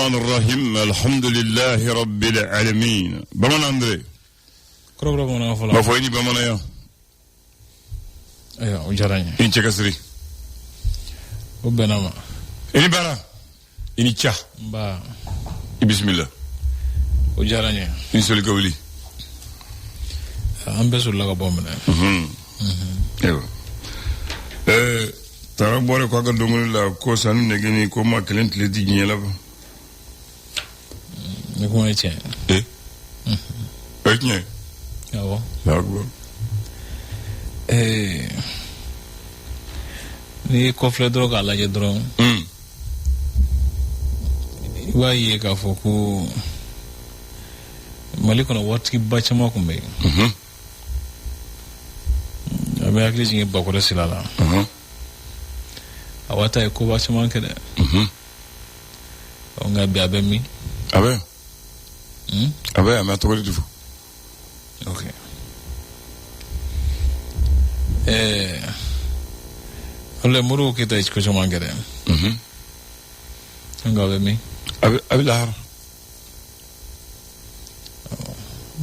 الرحمن الرحيم الحمد لله رب العالمين بمن أندري كروبرا بمن أفلا ما فويني بمن يا أيوة وجراني إن تكسري وبنما إني برا إني تشا با بسم الله وجراني إن سولي قولي أم بس ولا كبومنا أيوة ترى بوري كواكا دومون لا كوسانو نجني كوما كلنت لدي جنيلا نكون أيتين إيه أيتين أيوة لا أقول ni kofle droga ala je dron wa ye ka fo ko mali kono wati bachama ko me abe akli jingi bakore silala awata ko bachama kede onga bi abe mi abe abe ama to ko difu okay ole muru kita isko chama kede onga abe mi abe lahar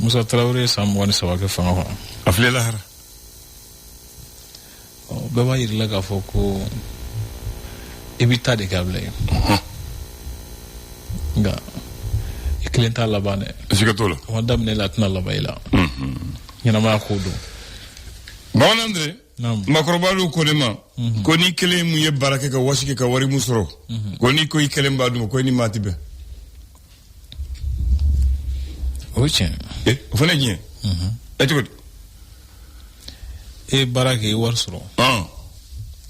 Musa Traoré samwani sawake fanga afle lahar baba yirla ka foko ebita de kable nga iklenta labane sikatola madam ne latna labaila yana ma khudu bon André nam makrobalu ko dema ko ni kele mu ye barake ka washike ka wari musoro ko ni ko ikele mbadu ko ni matibe oche fone nyi etikot e barake war soro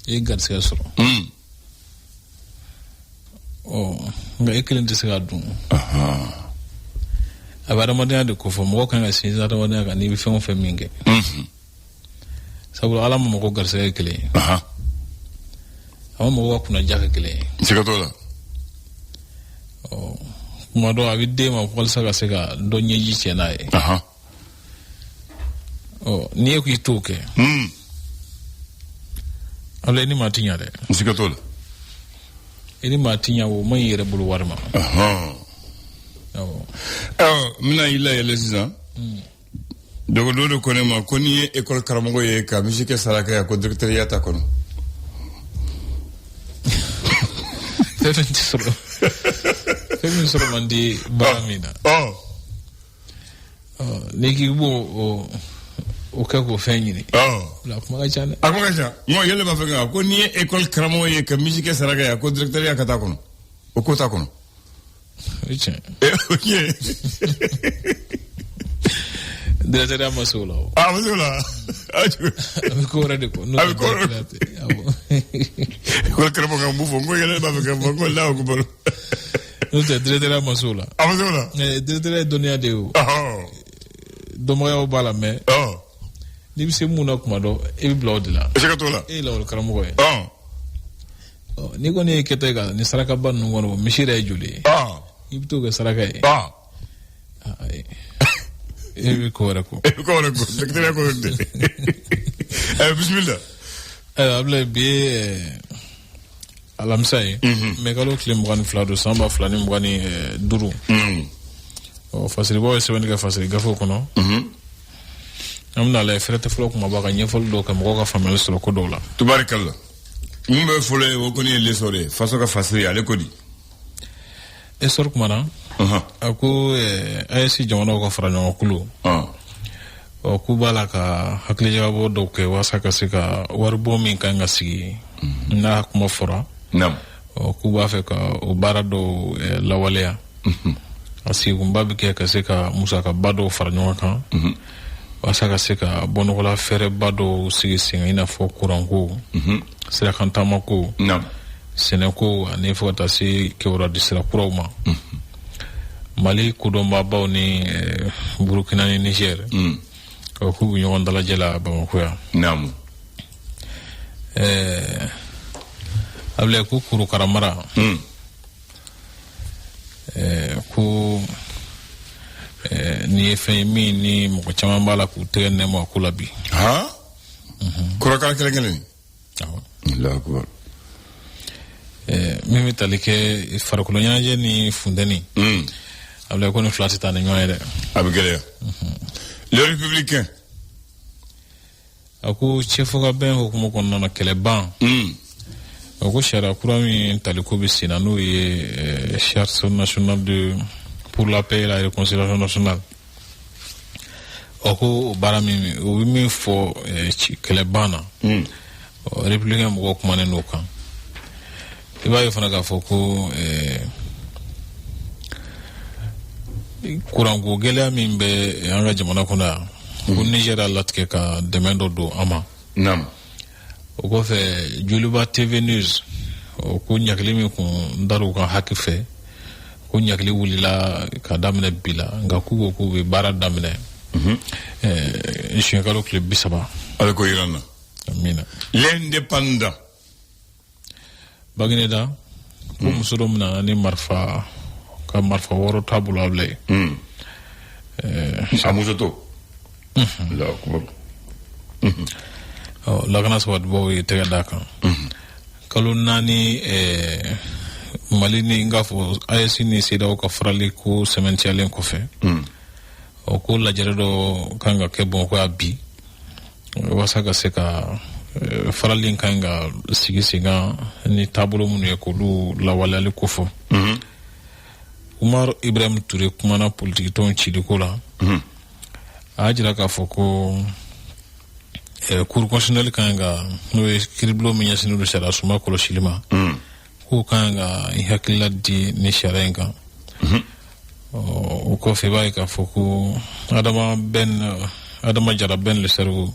e garse soro nga iklenta siga dum abara modya de ko fo mo kan ga sinza ta modya ga ni bi fon fe minge sabu ala mo ko garse kele ama mo kuna jaka kele sikatola kuma do abide ma ko saka seka do nyeji chena e ni ku ituke ale ni matinya de sikatola ini matinya wo man yere bulu warma mina ila yele sisan dogo do ko ne ma ko ni école karamogo ye ka musique saraka ya ko directeur ya ta kono Femi soro mandi baramina niki bo o ka ko fenyi la kuma chana akuma cha mo yele ba fenga ko ni école karamogo ye ka musique saraka ya ko directeur ya ka ta kono o ko ta kono ichi okay directeur amasula amasula abikora de ko no abikora ko karamogo mbufu ngo yele ba fenga ngo la ko bolo no te directeur amasula directeur donia de o domoya bala me ni bi se muna kuma do e bi blood la sikatola e la karamogo e ni ko ni ketega ni saraka ban ngono mishira e juli ibto ga saraka e e ko rako secrétaire ko de bismillah abla bi alamsay megalo klim bani flado samba flani bani duru fasiri bo se wonga fasiri gafo kono amna la frete flo ko mabaka nyefol do kam ko ka famel solo ko dola tubarakallah mumbe fole wo ko ni le sore faso ka fasiri ale ko di esor kumana ako ayesi jamono ko franyo kulu o kubala ka hakli jabo do ke wasaka sika warbo min kanga sigi na kuma fora nam o kuba fe ka o barado lawalea asi kumbabi ke ka sika musa ka bado farnyo kan wasaka sika bonola fere bado sigi singa ina fo kurango sira kantama ko nam seneko ani fo ta si ke ora disra kuroma mali kudomba bawni burkina ni niger ko ku nyon dala jela bamako ya nam able ku kuru karamara ku ni femi ni mo chama bala ku tene mo kulabi kura kala kala ngene aw Allah akbar mimi talike farakolo nyaje ni fundeni abla ko ni flati tan ñoy de abgele le républicain aku chefo ga ben ko mo kon na kele ban ako shara kurami taliko bi sinanu ye charte nationale pour la paix et la réconciliation nationale ako barami o mi fo kele bana républicain mo ko mané no kan iba yo fana ga fo ko kurango gele min be anga jamana kuna ko Nigeria latke ka demendo do ama nam o ko fe Juluba TV News o ko nyakli mi ko ndaru kan hakife ko nyakli wulila ka damne bila nga ko be bara damne je kalo club bisaba alko irana amina l'indépendant bagine da ko musudom na ni marfa ka marfa woro tabula blay amuzoto la ko la kana so bo tega daka kalu nani malini ngafo ayesini sida ko frali ko sementialen ko fe o ko la jeredo kanga ke bon ko abi wasaka seka farali kanga sigisinga ni tabulo mun e ko lu la walali ko fo Umar Ibrahim Touré kumana politique ton chidi ko la ajira ka fo ko cour constitutionnel kanga no escriblo minya sinu do shara suma ko shilima ko kanga ihakilla di ni sharenga o ko fe bay ka fo ko adama jara ben le servo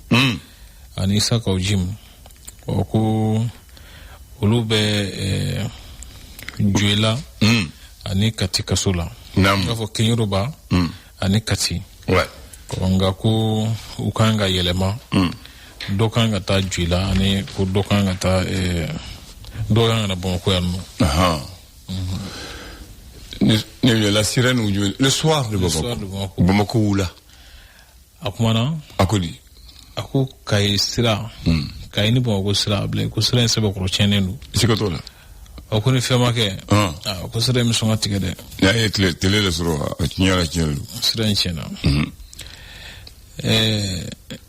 ani saka o jim o ko ulube juela ani katika sula nam ka fo kenyoba ani kati ouais nga ko ukanga yelema dokanga ta juila ani ko dokanga ta dokanga na bon ko yanno la sirène ou le soir de Bamako wula akumana akodi ako kay sira kay ni bon ko sira ble ko sira se ba ko chenenu sikoto la ako ni fema ke ko sira mi songa tigede ya tele le soro nyala nyelu sira chena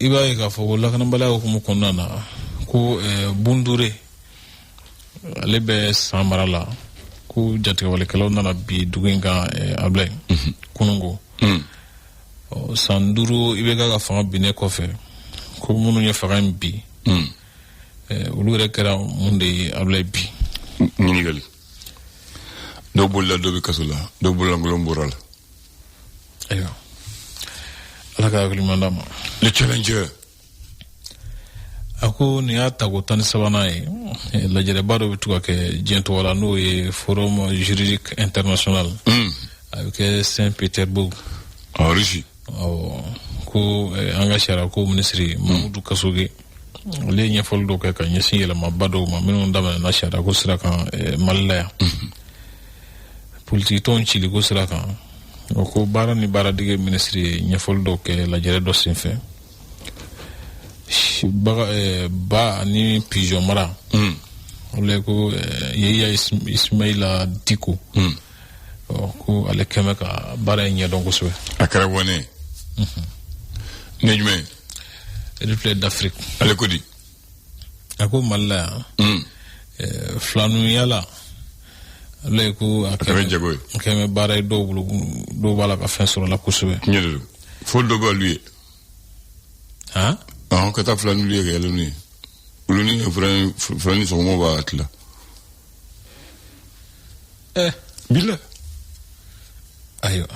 iba ka fo la kana bala ko mo konnana ko bundure lebe samarala ko jati wala kala nana bi duginga ablay kunungo sanduru ibe ga fa bine ko fe ko munu nya fa bi ulu rekera munde ablay bi ni gali do bolla do be kasula do bolla ngolom boral ayo alaka kulimandama le challenger ako ni ata ko tan sabanae la jere baro bituka ke jento wala no e forum juridique international avec Saint-Pétersbourg en Russie ko engagera ko ministre Mamadou Kassoge le nya foldo ka kan yesi yela mabado ma minu ndama na shara ko sira kan malaya politique ton chili ko sira kan ko bara ni bara dige ministre nya foldo ke la jere do sinfe ba ni pigeon mara le ko yeya Ismaila Diko ko ale kemeka bara nya donc so akara wone nejme replay d'Afrique ale ko di ako malla flanu yala le ko akeme bara do bala ka fin sur la kusube nyedo foldo go lui ka ta flanu lui ga luni luni flanu so mo ba atla bila ayo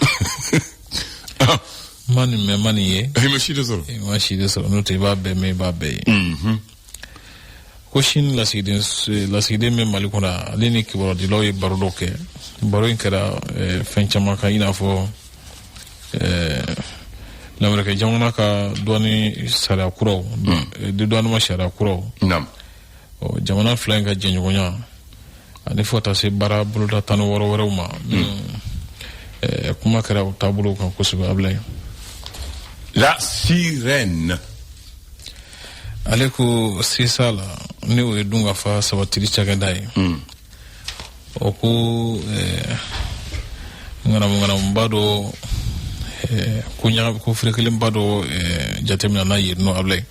mani ye machide so no te ba be ko shin la side me malikuna leni ki boro di loy barodoke baro inkara fenchama ka ina fo l'Amérique jamana ka douane sara kuraw de douane ma sara kuraw nam jamana flanka jenyonya ani fota se bara buluda tan woro ma kuma kara tabulu kan kusuba ablay la sirène aleko sisala ni o dunga fa sabatiri chagandai o ko ngana bado kunya ko frekelin bado jatemina na yirno able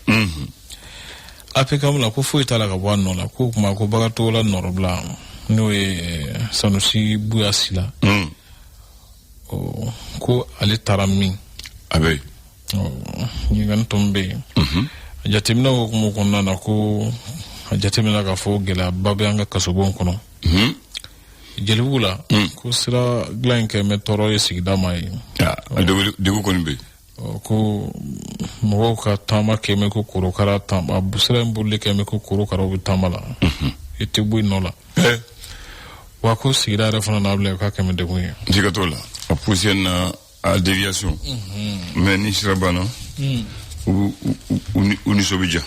apekam la ko foi tala ka bwanno la ko kuma ko bagato la norobla no Sanusi Buyasila ko ale tarami abe ngan tombe jatemina ko mo konna na ko jatemina ka fo gela babanga kasobon kono jelibula ko sira glanke me toro yesigda mai de ko nbe ko mo ka tama ke me ko kuro kara tama busra mbulle ke me ko kuro kara tamala ite bu nola wa ko sira refana na ble ka ke me de ko jigatola a poussière na a déviation mais ni sirabana uni sobija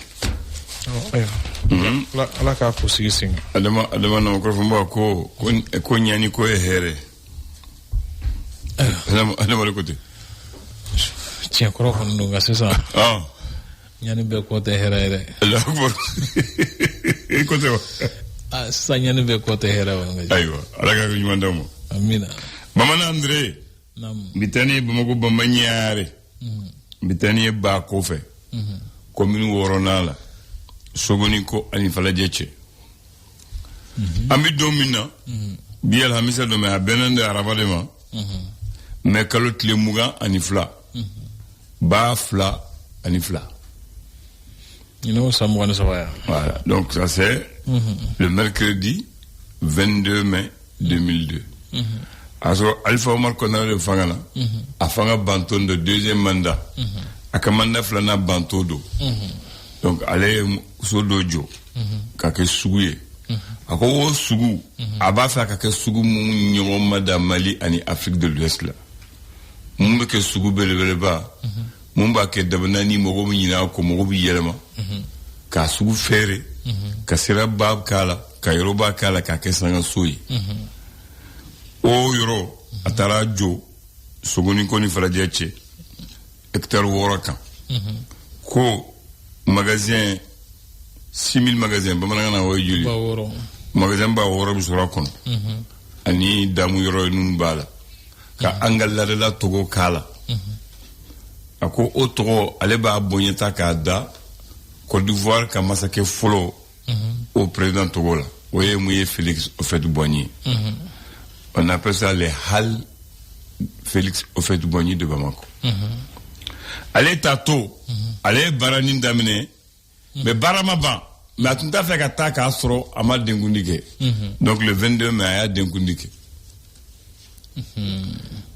la ka ko sigising adama na ko fumba ko nyani ko here adama le côté tiens ko ko ndunga sesa nyani be ko te here la ko côté sa nyani be ko te here wa nga aywa ala ka ñu mandamo amina mama André nam bitani bamako bamanyare bitani ba ko fe commune woronala sogoni ko ani fala jeche ambi domina bi alhamisa do me abenande arabade ma me kalot le muga ani fla ba fla ani fla ça me ça va. Voilà, donc ça c'est le mercredi 22 mai 2002. Alors Alpha Omar Konare le fangana a fanga banton de deuxième mandat akamanda flana bantodo. Donc allez sodojo kake suguye ako wo sugu aba fa kake sugu mu nyomo madame Mali ani Afrique de l'Ouest là mumbe ke sugu belebele ba mumba ke dabnani mogo mi nyina ko mogo bi yelema ka sugu fere ka sira bab kala ka yoruba kala ka ke sanga soyi o yoro atara jo suguni ko ni fala jeche hectare woraka ko magasin 6000 magasin bamananga na way juli magasin ba woro bisura kon ani damu yoro nun bala ka angalla la togo kala ako otro ale ba bonyeta ka da Côte d'Ivoire ka masake folo au président Togo là oye mouye Félix Houphouët-Boigny on appelle ça les halles Félix Houphouët-Boigny de Bamako ale tato ale barani damine mais barama ba mais atunta fait ka ta ka soro ama dengundike donc le 22 mai aya dengundike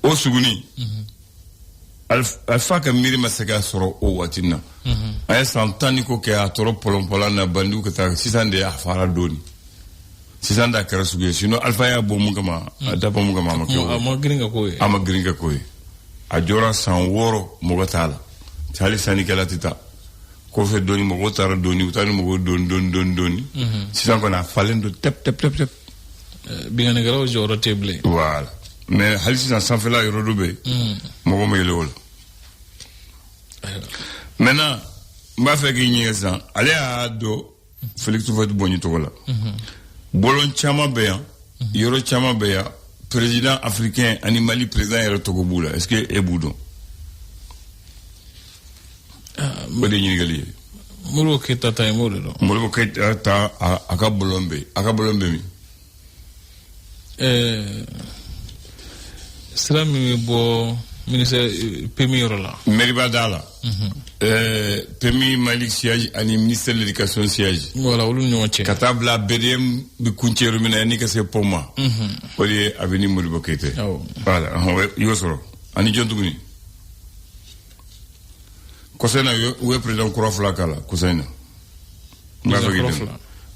o suguni alfa ka miri masaka soro o watina aya santani ko ke atoro polompola na bandu ka ta sisande afara doni sisanda kara suge sino alfa ya bomu kama adaba mu kama makyo ama gringa koy a jora san woro mogatala tali sani kala tita ko fe doni mogotara doni utani mogo doni sisan ko na falendo tep bingane garaw joro teble voilà mais halisi na sanfela yorodube mogo mele wol maintenant mba fe gi nyesa ale a do Félix Houphouët-Boigny togola bolon chama beya yoro chama beya président africain animali président yoro togo bula est-ce que e boudon bade nyini gali muro ke tata e muro muro ke ta aka bolombe mi sera mi bo ministre Pemi Yorola Meriba Dala Pemi Malik siège ani ministre de l'éducation siège voilà wolu ñoche katabla BDM bi kuncheru mina ni ka se poma wali aveni Modibo Keïta voilà yosoro ani jontuguni Kosena we président Kourafla kala Kosena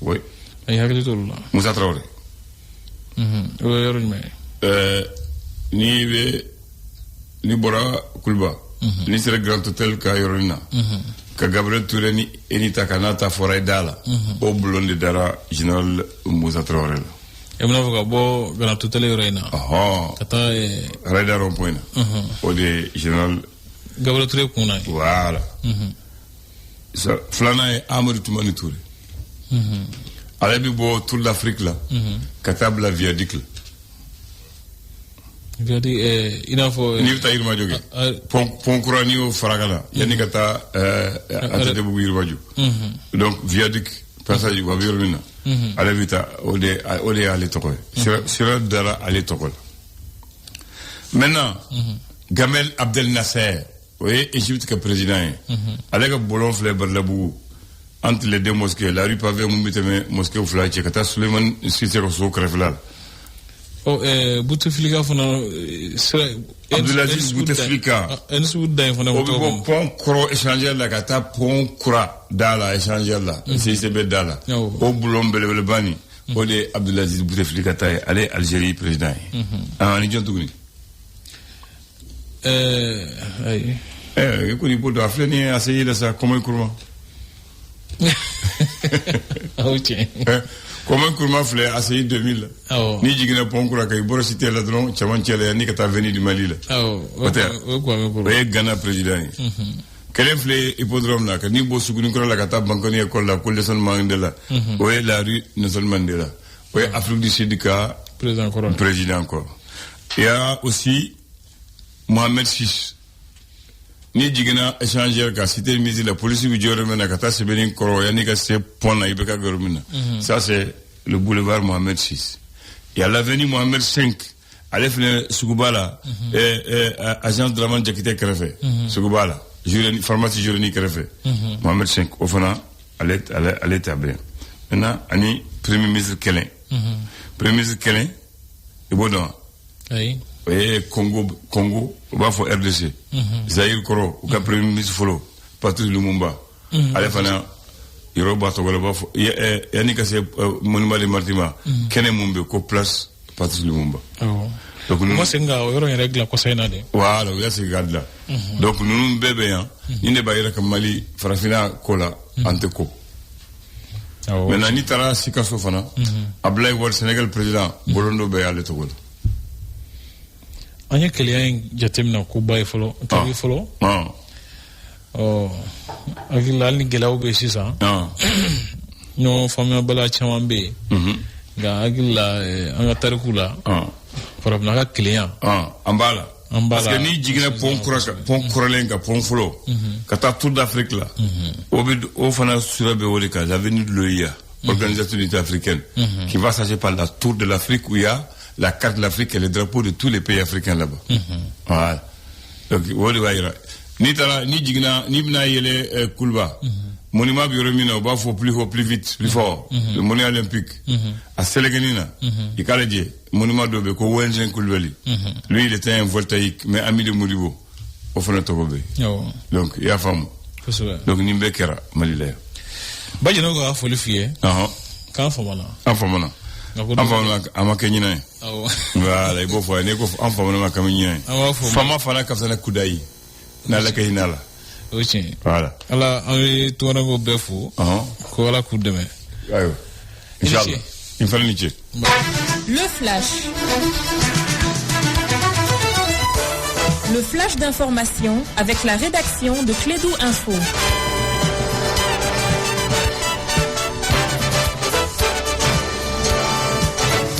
oui ay hakli tolula Moussa Traoré yoruñ may ni Bora Kulba ni sera Grand Hôtel ka yorina ka Gabriel Touré ni enita kanata foray dala o blonde dara général Moussa Traoré la emna foga bo Grand Hôtel yorina kata radar on point o de général Gabriel Touré kuna voilà ça flana e Amadou Toumani Touré ala bi bo toute l'Afrique là katab la viaduc viaduc ina fo ni ta irma joge pont courant o faragala yani kata atete bu irma ju donc viaduc passage wa birmina ala vita ode ale toko sira dara ale toko maintenant Gamal Abdel Nasser oui Égypte que président avec bolon fleur barlabou entre les deux mosquées la rue pavée mumbiteme mosquée ou fleur kata Suleiman Sissoko so krefla Bouteflika fana Abdelaziz Bouteflika ensu day fana o pont cro échangeur la kata pont cra dala échangeur la CCB dala o boulon belebele bani o de Abdelaziz Bouteflika tay aller Algérie président ani jontugni ay ko ni bodo afleni asayi da sa comment courant ok comment courant flé asayi 2000 ni jigina ponkura kay boro cité la dron chaman chele ni kata veni du Mali la o Ghana président kelen flé hippodrome la ni bo suguni ko la kata bankoni école la ko Nelson Mandela o la rue Nelson Mandela o Afrique du Sud ka président encore il y a aussi Mohamed VI ni jigina échangeur ka cité mise la police bi joromena kata sebeni koro yani ka se pona ibeka goromena ça c'est le boulevard Mohamed VI il y a l'avenue Mohamed V alefne Sougubala agence Draman Jakite Krefe Sougubala pharmacie Jureni Krefe Mohamed V au fana allait bien maintenant ani premier ministre Kelen et bon Congo va faut RDC Zaïre Koro ou premier ministre Folo Patrice Lumumba alefana Yoruba to va faut yani ka se monument de Martima Kene Mumbe ko place Patrice Lumumba donc nous c'est nga yoro en règle ko sayna de voilà ya se gadla donc nous bébé yan ni ne bayira ka Mali farafina kola anteko maintenant ni tara sikaso fana Ablaye Wade Sénégal président Bolondo be ale to gola anya kalian jatemna ko bay folo tawi folo agila ni gelaw be sisa no famia bala chamambe ga agila anga tarikula farabna ka client ambala parce que ni jigina pont kuralenga pont folo kata tour d'Afrique là au fana surabe wolika l'avenue de l'OIA organisation unité africaine qui va s'agir par la tour de l'Afrique où il y a la carte de l'Afrique et les drapeaux de tous les pays africains là-bas. Voilà. Donc, ni tala ni jigna ni bina yele kulba. Monument bioromina ba faut plus haut, plus vite, plus fort. Le monument olympique. À Séléganina, il calé monument d'Obe ko Wenjen Kulbali. Lui il était un voltaïque mais ami de Modibo. Au fond de Togobe. Donc il y a femme. Donc nimbe kera malila. Ba jeno go afolu fié. Kan famana. Famana. Enfin, amakenyina. Voilà, il faut faire ne ko enfant na kamenyina. Fama fala ka sana kudai. Na la kainala. Oui. Voilà. Ala ay to na go befu. Ko ala kudeme. Ayo. Inshallah. Il faut le dire. Le flash. Le flash d'information avec la rédaction de Clédou Info.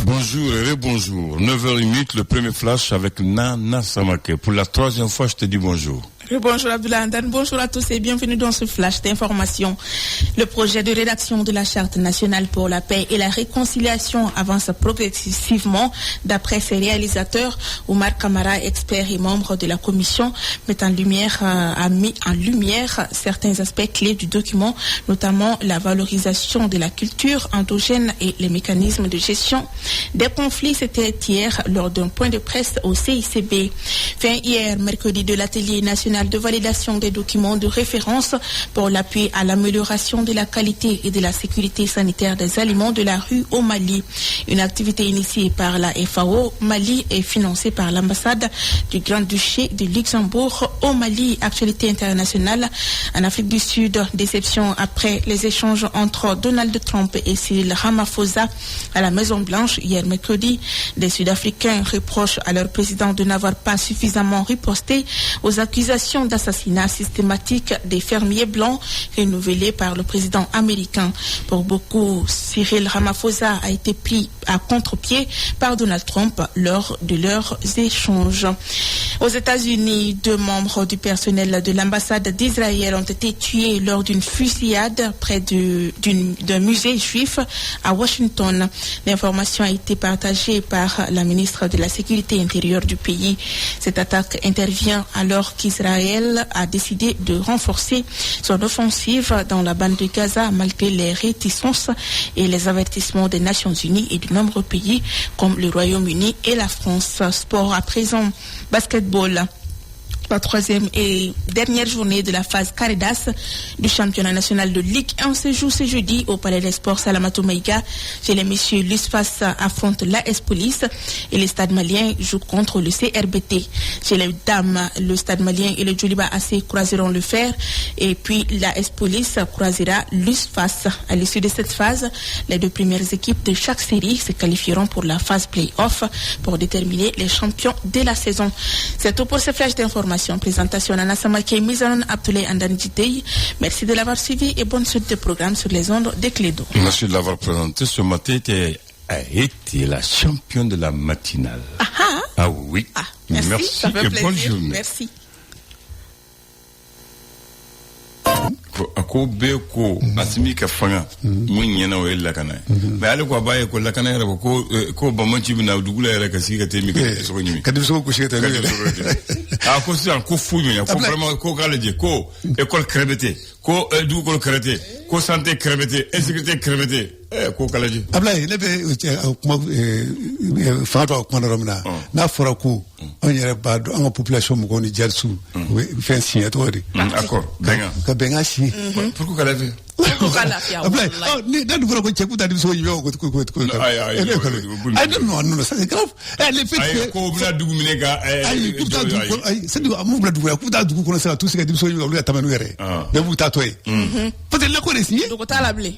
Bonjour et rebonjour. 9h08, le premier flash avec Nana Samake. Pour la troisième fois, je te dis bonjour. Bonjour Abdoulaye Andane, bonjour à tous et bienvenue dans ce flash d'information. Le projet de rédaction de la Charte nationale pour la paix et la réconciliation avance progressivement d'après ses réalisateurs. Oumar Kamara, expert et membre de la commission, a mis en lumière certains aspects clés du document, notamment la valorisation de la culture endogène et les mécanismes de gestion des conflits. C'était hier lors d'un point de presse au CICB. Fin hier, mercredi, de l'atelier national de validation des documents de référence pour l'appui à l'amélioration de la qualité et de la sécurité sanitaire des aliments de la rue au Mali. Une activité initiée par la FAO Mali et financée par l'ambassade du Grand-Duché de Luxembourg au Mali. Actualité internationale en Afrique du Sud, déception après les échanges entre Donald Trump et Cyril Ramaphosa à la Maison-Blanche hier mercredi. Des Sud-Africains reprochent à leur président de n'avoir pas suffisamment riposté aux accusations accusation d'assassinat systématique des fermiers blancs renouvelée par le président américain. Pour beaucoup, Cyril Ramaphosa a été pris à contre-pied par Donald Trump lors de leurs échanges. Aux États-Unis, 2 membres du personnel de l'ambassade d'Israël ont été tués lors d'une fusillade près d'un musée juif à Washington. L'information a été partagée par la ministre de la Sécurité intérieure du pays. Cette attaque intervient alors qu'Israël a décidé de renforcer son offensive dans la bande de Gaza malgré les réticences et les avertissements des Nations Unies et de nombreux pays comme le Royaume-Uni et la France. Sport à présent, basketball. La 3e et dernière journée de la phase Caridas du championnat national de Ligue 1 se joue ce jeudi au Palais des Sports Salamatou Maïga. Chez les messieurs, l'USFAS affronte l'AS Police et le Stade Malien joue contre le CRBT. Chez les dames, le Stade Malien et le Djoliba AC croiseront le fer et puis l'AS Police croisera l'USFAS. À l'issue de cette phase, les 2 premières équipes de chaque série se qualifieront pour la phase play-off pour déterminer les champions de la saison. C'est tout pour ce flash d'information. Présentation Nana Samake, mise en Abdoulaye Andanjitei. Merci de l'avoir suivi et bonne suite de programme sur les ondes de Clédo. Merci de l'avoir présenté. Ce matin, tu as été la championne de la matinale. Ah oui. Merci, ça fait plaisir. Bonne journée. Merci. Ako be ko asimi ka fanga mun yana wa illa kana ba ale ko baye ko la kana ko bamanci bina dugula yara ka sika te mi ka so nyimi ka so ko sheta ko sian ko fuñu ya ko vraiment ko galaje ko école crébété ko du ko crébété ko santé crébété insécurité crébété ko kalaje Ablaye lebe kuma fato kuma romna na fora ko on yere ba do en population mo goni jarsu fait signer to di d'accord benga si pourquoi kalaje Ablaye ni da du fora ko cheku da di so yo ko I don't know no c'est grave le fait que ko bla dugu minega c'est du amu bla dugu ko da dugu ko ça tout ce que di so yo lu tamanu yere de bu tatoy peut-être la ko signer donc ta lablé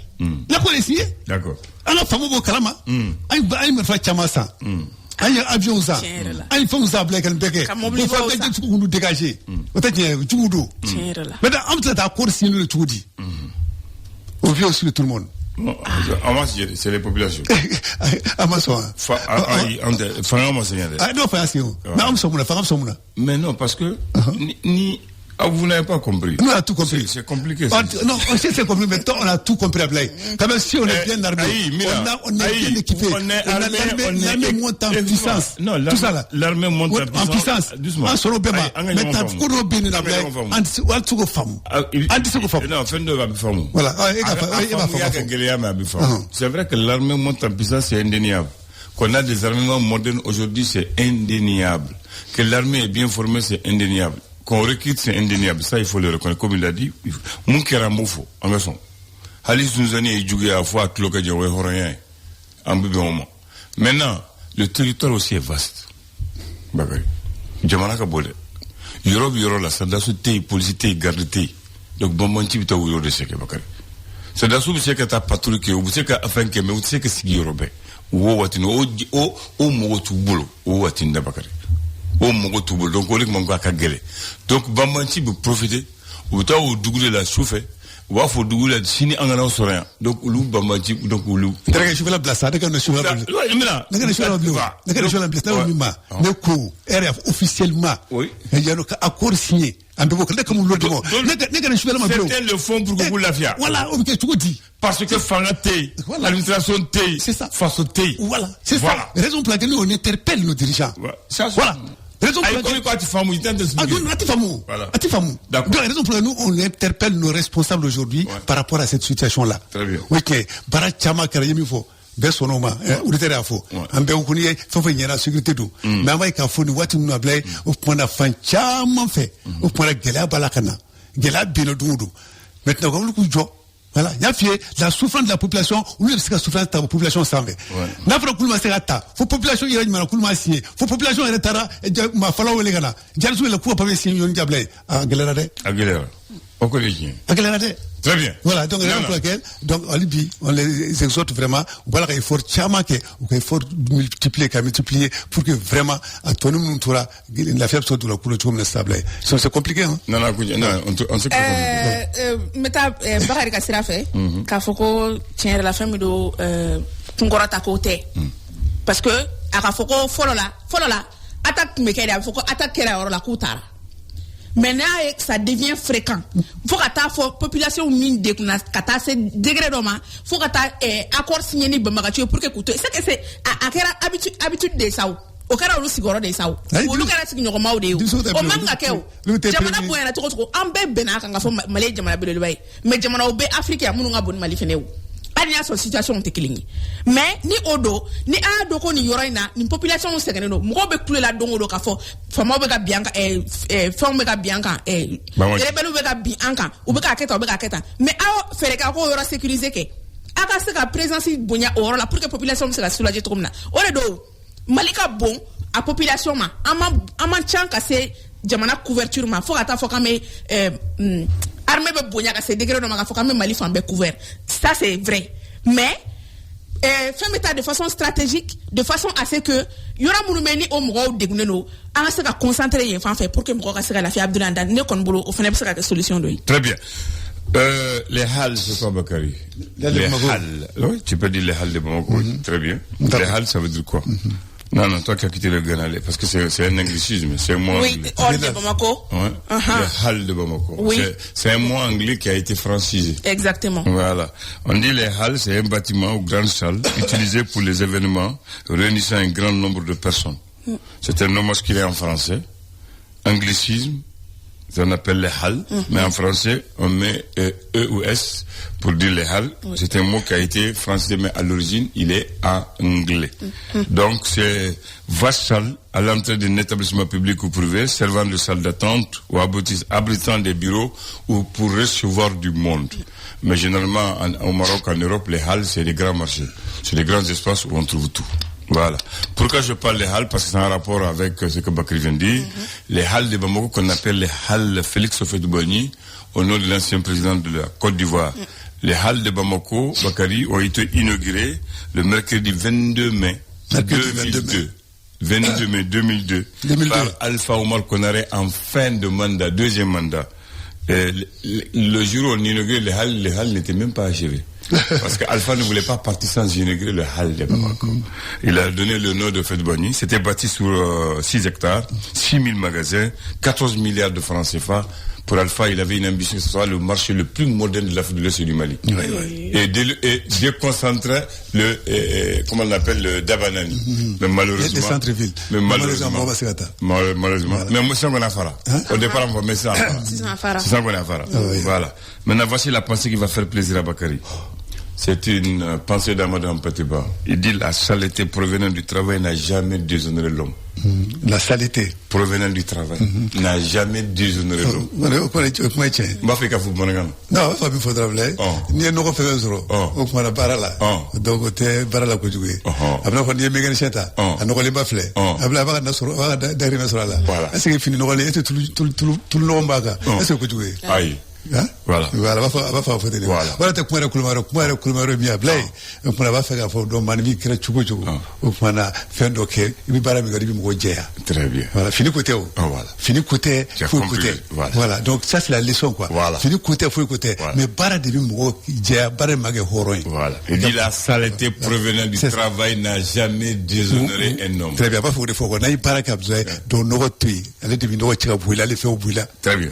la ko signer d'accord ala famu bo kalama ay me fa chama sa ay avion sa ay famu sa black and beke ko fa ka tu ko dégager peut-être juudo mais am ta ko signer le tuudi on vit aussi tout le monde c'est les populations mais non parce que ni vous n'avez pas compris. Nous on a tout compris. C'est compliqué. Non, c'est compliqué, mais on a tout compris. Quand même, si on est bien armé, on est bien équipé, on a l'armée monte en puissance. Non, tout ça là. L'armée monte en puissance. Doucement. En solo bema. Mais t'as beaucoup de bien l'armée. Anti-sugo femme. Anti-sugo femme. Non, fin de va femme. Voilà. C'est vrai que l'armée monte en puissance, c'est indéniable. Qu'on a des armements modernes aujourd'hui, c'est indéniable. Que l'armée est bien formée, c'est indéniable. Qu'on recrute, c'est indéniable. Ça, il faut le reconnaître. Comme il a dit, mon kera moufo, en garçon. Halis nous en est joué à fois à Kloka Djaoué Horayen, en bébé moment. Maintenant, le territoire aussi est vaste. Bakari. Djamanaka Bole. Europe, la Sadassou Tei, police Tei, garde Tei. Donc, bon, mon type, t'as ouïe de seke, Bakari. Sadassou, vous savez que t'as patrouille, vous savez que afin que, mais vous savez que c'est Europe. Ou Watino, ou Mogotu Bolo, ou Watinda Bakari. Donc on est comme un gagélé. Donc Bambanti peut profiter. Au temps où Dougoulé la souffre, ou à faut Dougoulé la signer en allant sur rien. Donc Lou Bambanti donc Lou. D'accord, je vais la placer. D'accord, je vais la placer. D'accord, je vais la placer. D'accord, je vais la placer. Le coup, RF officiellement. Oui. Il y a un accord signé. C'était le fond pour que vous l'aviez. Voilà, ok, tout dit. Parce que Fanaté, l'administration T, c'est ça. Face au T. Voilà, c'est ça. Raison pour laquelle on interpelle nos dirigeants. Voilà. Raison pour laquelle nous on interpelle nos responsables aujourd'hui par rapport à cette situation-là. Très bien. Ok, Barachama Karayemifo. Besonoma, unitaire à faux. Un peu où il faut venir à la sécurité d'eau. Mais avec un faux, nous voici nous appelons au point de fin chama fait. Au point de Gela Balakana. Gela Binodoudou. Maintenant, comme le coup de joie. Voilà, il y a fait la souffrance de la population, ou la souffrance de la population s'en va. N'a pas de séata. Faut population y a une coulma signé. Faut population y a ma fallo les gars. Jalsou le coup pas signé yon diable. À Galera. À Galera. Au collégien. Très bien. Voilà, donc raison pour laquelle, donc on les exhorte vraiment, voilà qu'il faut chaque qu'il faut multiplier pour que vraiment à tout le monde toura la fête soit de la couleur tout stable. C'est compliqué hein. Non, on se meta bakari ka sira fɛ k'a fɔ ko tiɲɛ yɛrɛ la fɛn min don kunkɔrɔta ko tɛ parce que a ka fɔ ko fɔlɔ la attaque tun bɛ kɛ de a bɛ fɔ ko attaque kɛra yɔrɔ la k'u taara mais n'a ye ça devient fréquent fo ka taa fɔ population min degunna ka taa se degré dɔ ma fo ka taa accord signé ni banbagaciw pour que k'u to c'est que c'est a kɛra habitude de sa o kɛra olu sigiyɔrɔ de sa olu kɛra sigiɲɔgɔnmaw de ye o man ka kɛ o jamana bonyana cogo cogo an bɛɛ bɛnna kan ka fɔ Mali ye jamana belebeleba ye mais jamanaw bɛ Afrique yan minnu ka bon ni Mali fɛnɛ ye hali n'a sɔrɔ situation tɛ kelen ye mais ni o don ni a y'a dɔn ko nin yɔrɔ in na nin population sɛgɛnnen don mɔgɔw bɛ kule la don o don k'a fɔ faamaw bɛ ka bin an kan fɛnw bɛ ka bin an kan rebelles bɛ ka bin an kan u bɛ k'a kɛ tan u bɛ k'a kɛ tan mais aw fɛɛrɛ k'a k'o yɔrɔ sécuriser kɛ a ka se ka présence bonya o yɔrɔ la pour que population bɛ se ka soulager cogo min na o de don Mali ka bon a population ma an man can ka se jamana couverture ma fo ka taa fɔ k'an bɛ armée bɛ bonya ka se degré dɔ ma k'a fɔ k'an bɛ Mali fan bɛɛ couvert ça c'est vrai mais fɛn bɛ taa de façon stratégique de façon à ce que yɔrɔ minnu bɛ ni o mɔgɔw degunnen don an ka se ka concentrer yen fan fɛ pour que mɔgɔw ka se ka lafiya Abdoulaye Andane ne kɔni bolo o fana bɛ se ka kɛ solution dɔ ye. Très bien. Les halles, c'est quoi, Bakary? Les halles. Oui, tu peux dire les halles de Bamako. Très bien. Les halles, ça veut dire quoi? Non, toi qui as quitté le Ghana, parce que c'est un anglicisme, c'est un mot anglais. Oui, hall de Bamako. Ouais. Les halles de Bamako. Oui. C'est un mot anglais qui a été francisé. Exactement. Voilà. On dit les halles, c'est un bâtiment ou grande salle utilisé pour les événements réunissant un grand nombre de personnes. C'est un nom masculin en français. Anglicisme, on appelle les halles, mais en français, on met E ou S pour dire les halles. Oui. C'est un mot qui a été francisé, mais à l'origine, il est anglais. Donc, c'est vaste salle à l'entrée d'un établissement public ou privé, servant de salle d'attente ou abritant des bureaux ou pour recevoir du monde. Mais généralement, au Maroc, en Europe, les halles, c'est les grands marchés. C'est les grands espaces où on trouve tout. Voilà. Pourquoi je parle des halles? Parce que c'est en rapport avec ce que Bakary vient de dire. Les halles de Bamako, qu'on appelle les halles Félix Houphouët-Boigny, au nom de l'ancien président de la Côte d'Ivoire. Les halles de Bamako, Bakary, ont été inaugurées le mercredi 22 mai 2002. 22 mai 2002. Par Alpha Omar Konaré en fin de mandat, deuxième mandat. Le jour où on inaugurait les halles n'étaient même pas achevées. Parce qu'Alpha ne voulait pas partir sans inaugurer le hall de Bamako. Il a donné le nom de Houphouët-Boigny. C'était bâti sur 6 hectares, 6000 magasins, 14 milliards de francs CFA. Pour Alpha, il avait une ambition que ce soit le marché le plus moderne de l'Afrique de l'Est et du Mali. Et déconcentrer comment on l'appelle, le Dabanani. Mais malheureusement. Les centres-villes. Mais malheureusement. Voilà. Mais moi, c'est un bon affaire. Au départ, on va mettre ça en Fara. C'est un bon affaire. Voilà. Maintenant, voici la pensée qui va faire plaisir à Bakary. C'est une pensée d'Amadou Mpateba. Il dit la saleté provenant du travail n'a jamais déshonoré l'homme. La saleté provenant du travail n'a jamais déshonoré l'homme. Non, pas il faudra blé. Ni un autre fait zéro. Au point de barala. Donc, t'es barala que tu veux. Après, quand il y a mécanicien, un autre les bafflés. Après, avoir un derrière sur la. Est-ce qu'il finit nos relais tout le long baga? Est-ce que tu veux? Aïe. Voilà. Va faire photo. Voilà, t'es kumare mi ablay. On va faire photo donc manimi kira chuko. On va faire donc il bara mi gadi mo jeya. Très bien. Voilà, fini côté. Voilà. Fini côté, faut côté. Voilà. Donc ça c'est la leçon quoi. Voilà. Fini côté, faut côté. Mais bara de mo jeya, bara mage horoin. Voilà. Il dit la saleté provenant du travail n'a jamais déshonoré un homme. Très bien, pas faut de faut qu'on aille bara kabzai donc no tui. Allez deviner no chika bouila, les fait au bouila. Très bien.